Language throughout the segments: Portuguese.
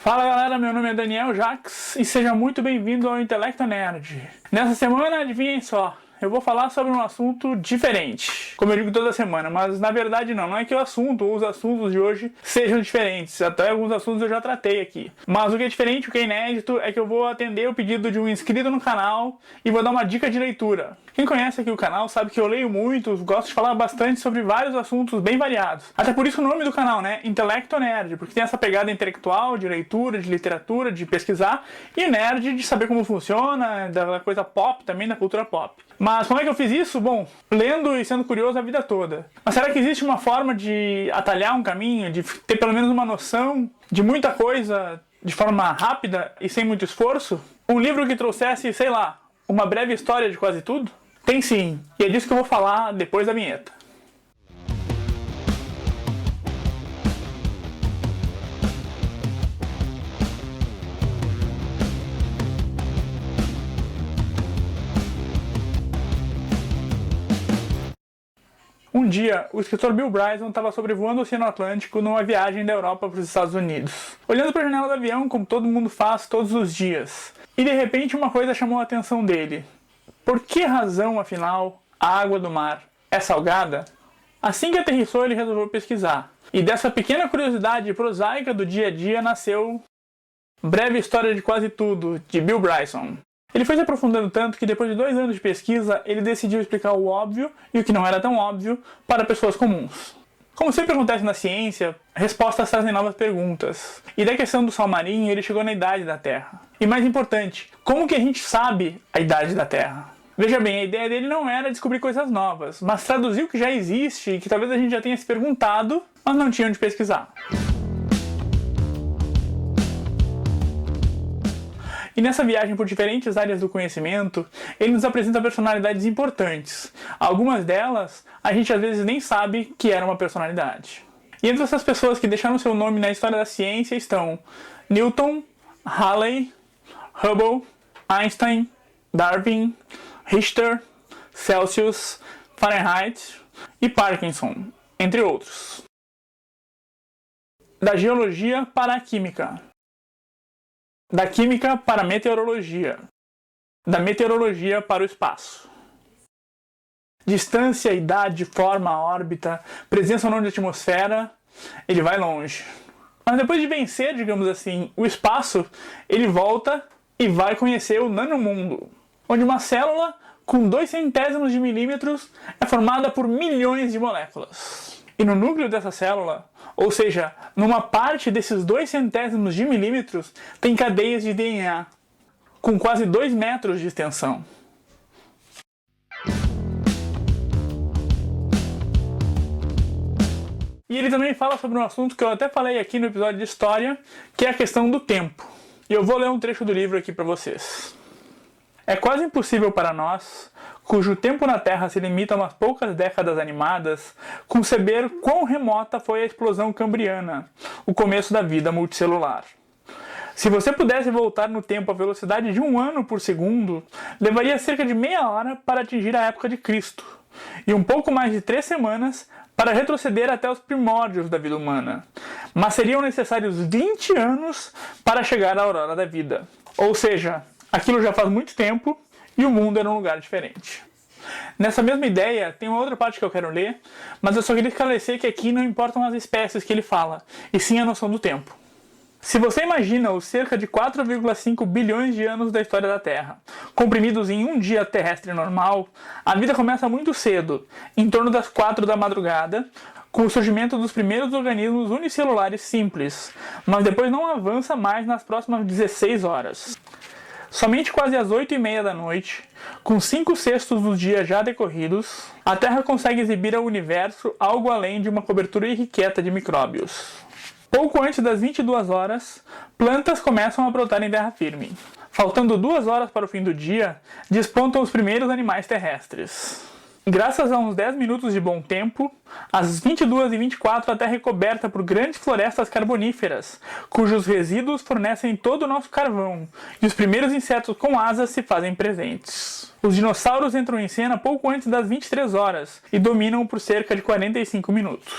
Fala galera, meu nome é Daniel Jax e seja muito bem-vindo ao Intelecto Nerd. Nessa semana, adivinhem só, eu vou falar sobre um assunto diferente, como eu digo toda semana, mas na verdade não é que o assunto ou os assuntos de hoje sejam diferentes, até alguns assuntos eu já tratei aqui. Mas o que é diferente, o que é inédito, é que eu vou atender o pedido de um inscrito no canal e vou dar uma dica de leitura. Quem conhece aqui o canal sabe que eu leio muito, gosto de falar bastante sobre vários assuntos bem variados. Até por isso o nome do canal, né? Intelecto Nerd, porque tem essa pegada intelectual, de leitura, de literatura, de pesquisar, e nerd de saber como funciona, da coisa pop também, da cultura pop. Mas como é que eu fiz isso? Bom, lendo e sendo curioso a vida toda. Mas será que existe uma forma de atalhar um caminho, de ter pelo menos uma noção de muita coisa de forma rápida e sem muito esforço? Um livro que trouxesse, sei lá, uma breve história de quase tudo? Tem sim, e é disso que eu vou falar depois da vinheta. Um dia, o escritor Bill Bryson estava sobrevoando o Oceano Atlântico numa viagem da Europa para os Estados Unidos, olhando para a janela do avião como todo mundo faz todos os dias. E de repente uma coisa chamou a atenção dele. Por que razão, afinal, a água do mar é salgada? Assim que aterrissou, ele resolveu pesquisar. E dessa pequena curiosidade prosaica do dia a dia nasceu Breve História de Quase Tudo, de Bill Bryson. Ele foi se aprofundando tanto que depois de 2 anos de pesquisa, ele decidiu explicar o óbvio e o que não era tão óbvio para pessoas comuns. Como sempre acontece na ciência, respostas trazem novas perguntas. E da questão do sal marinho, ele chegou na idade da Terra. E mais importante, como que a gente sabe a idade da Terra? Veja bem, a ideia dele não era descobrir coisas novas, mas traduzir o que já existe e que talvez a gente já tenha se perguntado, mas não tinha onde pesquisar. E nessa viagem por diferentes áreas do conhecimento, ele nos apresenta personalidades importantes. Algumas delas, a gente às vezes nem sabe que era uma personalidade. E entre essas pessoas que deixaram seu nome na história da ciência estão Newton, Halley, Hubble, Einstein, Darwin, Richter, Celsius, Fahrenheit e Parkinson, entre outros. Da geologia para a química. Da química para a meteorologia. Da meteorologia para o espaço. Distância, idade, forma, órbita, presença ou não de atmosfera, ele vai longe. Mas depois de vencer, digamos assim, o espaço, ele volta e vai conhecer o nanomundo, onde uma célula com 0,02 de milímetros é formada por milhões de moléculas. E no núcleo dessa célula, ou seja, numa parte desses 0,02 de milímetros, tem cadeias de DNA, com quase 2 metros de extensão. E ele também fala sobre um assunto que eu até falei aqui no episódio de História, que é a questão do tempo. E eu vou ler um trecho do livro aqui para vocês. É quase impossível para nós, cujo tempo na Terra se limita a umas poucas décadas animadas, conceber quão remota foi a explosão cambriana, o começo da vida multicelular. Se você pudesse voltar no tempo à velocidade de 1 ano por segundo, levaria cerca de meia hora para atingir a época de Cristo, e um pouco mais de 3 semanas para retroceder até os primórdios da vida humana. Mas seriam necessários 20 anos para chegar à aurora da vida. Ou seja, aquilo já faz muito tempo e o mundo era um lugar diferente. Nessa mesma ideia, tem uma outra parte que eu quero ler, mas eu só queria esclarecer que aqui não importam as espécies que ele fala, e sim a noção do tempo. Se você imagina os cerca de 4,5 bilhões de anos da história da Terra, comprimidos em um dia terrestre normal, a vida começa muito cedo, em torno das 4 da madrugada, com o surgimento dos primeiros organismos unicelulares simples, mas depois não avança mais nas próximas 16 horas. Somente quase às 8h30 da noite, com 5/6 dos dias já decorridos, a Terra consegue exibir ao universo algo além de uma cobertura irrequieta de micróbios. Pouco antes das 22 horas, plantas começam a brotar em terra firme. Faltando 2 horas para o fim do dia, despontam os primeiros animais terrestres. Graças a uns 10 minutos de bom tempo, às 22h24 a Terra é coberta por grandes florestas carboníferas, cujos resíduos fornecem todo o nosso carvão, e os primeiros insetos com asas se fazem presentes. Os dinossauros entram em cena pouco antes das 23 horas e dominam por cerca de 45 minutos.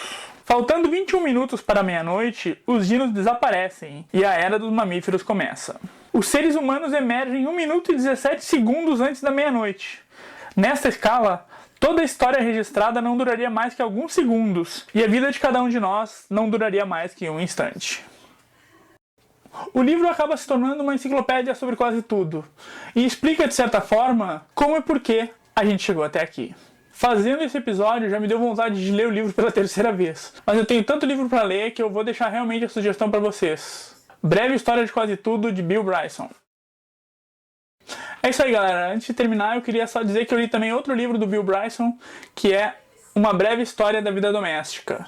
Faltando 21 minutos para meia-noite, os dinos desaparecem e a era dos mamíferos começa. Os seres humanos emergem 1 minuto e 17 segundos antes da meia-noite. Nesta escala, toda a história registrada não duraria mais que alguns segundos, e a vida de cada um de nós não duraria mais que um instante. O livro acaba se tornando uma enciclopédia sobre quase tudo, e explica, de certa forma, como e por que a gente chegou até aqui. Fazendo esse episódio já me deu vontade de ler o livro pela terceira vez, mas eu tenho tanto livro para ler que eu vou deixar realmente a sugestão para vocês. Breve História de Quase Tudo, de Bill Bryson. É isso aí, galera. Antes de terminar, eu queria só dizer que eu li também outro livro do Bill Bryson, que é Uma Breve História da Vida Doméstica.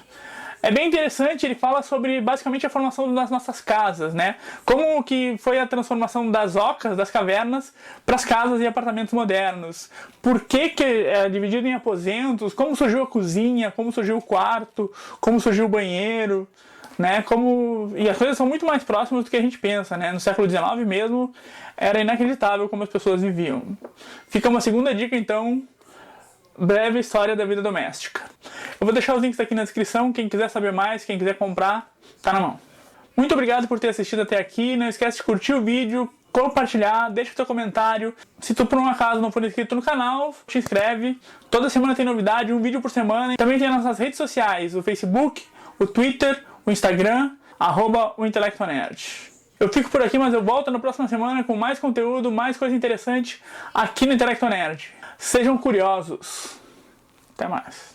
É bem interessante, ele fala sobre basicamente a formação das nossas casas, né? Como que foi a transformação das ocas, das cavernas, para as casas e apartamentos modernos. Por que é dividido em aposentos, como surgiu a cozinha, como surgiu o quarto, como surgiu o banheiro, né? E as coisas são muito mais próximas do que a gente pensa, né? No século XIX mesmo, era inacreditável como as pessoas viviam. Fica uma segunda dica, então, Breve História da Vida Doméstica. Eu vou deixar os links aqui na descrição, quem quiser saber mais, quem quiser comprar, tá na mão. Muito obrigado por ter assistido até aqui, não esquece de curtir o vídeo, compartilhar, deixa o teu comentário. Se tu por um acaso não for inscrito no canal, te inscreve. Toda semana tem novidade, um vídeo por semana. Também tem nas nossas redes sociais, o Facebook, o Twitter, o Instagram, @ointelectonerd. Eu fico por aqui, mas eu volto na próxima semana com mais conteúdo, mais coisa interessante aqui no Intelecto Nerd. Sejam curiosos. Até mais.